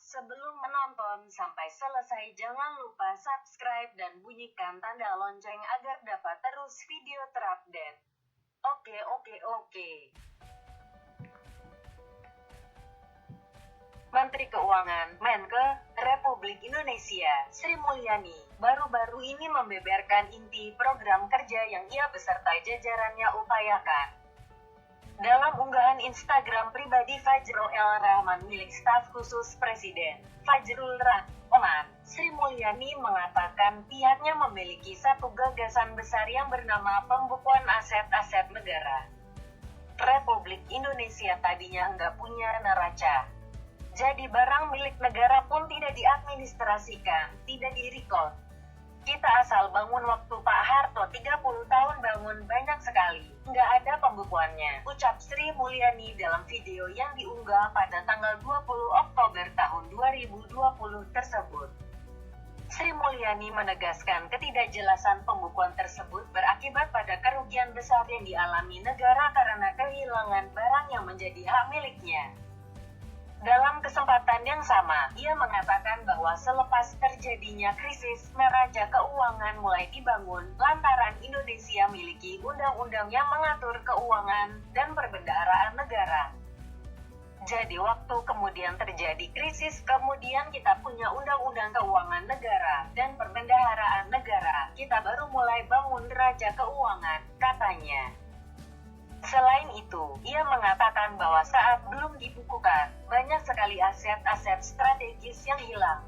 Sebelum menonton sampai selesai, jangan lupa subscribe dan bunyikan tanda lonceng agar dapat terus video terupdate. Oke. Menteri Keuangan, Menke, Republik Indonesia, Sri Mulyani, baru-baru ini membeberkan inti program kerja yang ia beserta jajarannya upayakan. Dalam unggahan Instagram pribadi Fajrul Rahman milik staf khusus Presiden, Fajrul Rahman, Sri Mulyani mengatakan pihaknya memiliki satu gagasan besar yang bernama pembukuan aset-aset negara. Republik Indonesia tadinya enggak punya neraca. Jadi barang milik negara pun tidak diadministrasikan, tidak direkod. Kita asal bangun waktu Pak Harto 30 tahun bangun banyak sekali, nggak ada pembukuannya, ucap Sri Mulyani dalam video yang diunggah pada tanggal 20 Oktober tahun 2020 tersebut. Sri Mulyani menegaskan ketidakjelasan pembukuan tersebut berakibat pada kerugian besar yang dialami negara karena kehilangan barang yang menjadi hak miliknya. Dalam kesempatan yang sama, ia mengatakan bahwa selepas terjadinya krisis, neraca keuangan mulai dibangun, lantaran Indonesia miliki undang-undang yang mengatur keuangan dan perbendaharaan negara. Jadi waktu kemudian terjadi krisis, kemudian kita punya undang-undang keuangan negara dan perbendaharaan negara, kita baru mulai bangun neraca keuangan, katanya. Selain itu, ia mengatakan bahwa saat belum dibukukan, banyak sekali aset-aset strategis yang hilang.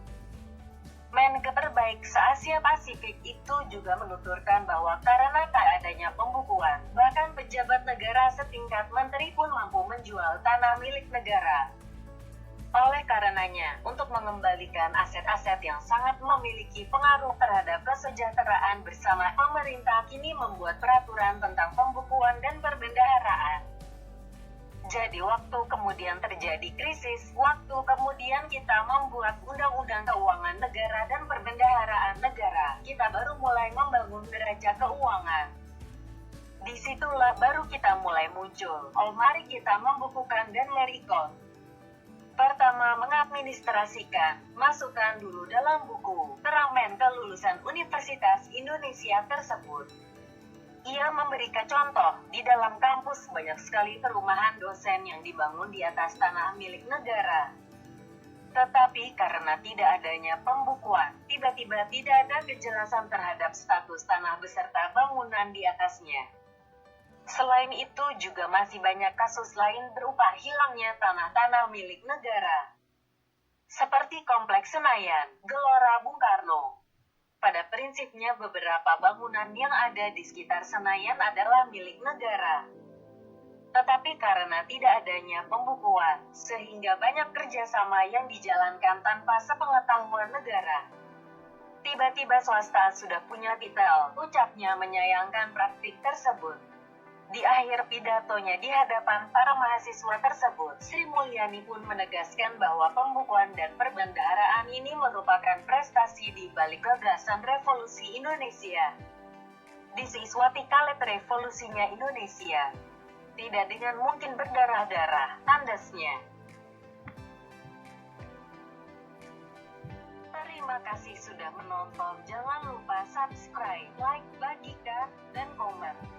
Menke terbaik se-Asia Pasifik itu juga menuturkan bahwa karena tak adanya pembukuan, bahkan pejabat negara setingkat menteri pun mampu menjual tanah milik negara. Oleh karenanya, untuk mengembalikan aset-aset yang sangat memiliki pengaruh terhadap kesejahteraan bersama, pemerintah kini membuat peraturan tentang pembukuan dan perbendaharaan. Jadi waktu kemudian terjadi krisis, waktu kemudian kita membuat undang-undang keuangan negara dan perbendaharaan negara, kita baru mulai membangun neraca keuangan. Disitulah baru kita mulai muncul. Mari kita membukukan dan merekod. Pertama, mengadministrasikan, masukkan dulu dalam buku, terang Menke lulusan Universitas Indonesia tersebut. Ia memberikan contoh, di dalam kampus banyak sekali perumahan dosen yang dibangun di atas tanah milik negara. Tetapi karena tidak adanya pembukuan, tiba-tiba tidak ada kejelasan terhadap status tanah beserta bangunan di atasnya. Selain itu juga masih banyak kasus lain berupa hilangnya tanah-tanah milik negara. Seperti Kompleks Senayan, Gelora Bung Karno. Pada prinsipnya beberapa bangunan yang ada di sekitar Senayan adalah milik negara. Tetapi karena tidak adanya pembukuan, sehingga banyak kerjasama yang dijalankan tanpa sepengetahuan negara. Tiba-tiba swasta sudah punya titel, ucapnya menyayangkan praktik tersebut. Di akhir pidatonya di hadapan para mahasiswa tersebut, Sri Mulyani pun menegaskan bahwa pembukuan dan perbendaharaan ini merupakan prestasi di balik gagasan revolusi Indonesia. This is what we call it revolusinya Indonesia. Tidak dengan mungkin berdarah-darah, tandasnya. Terima kasih sudah menonton, jangan lupa subscribe, like, bagikan, dan komen.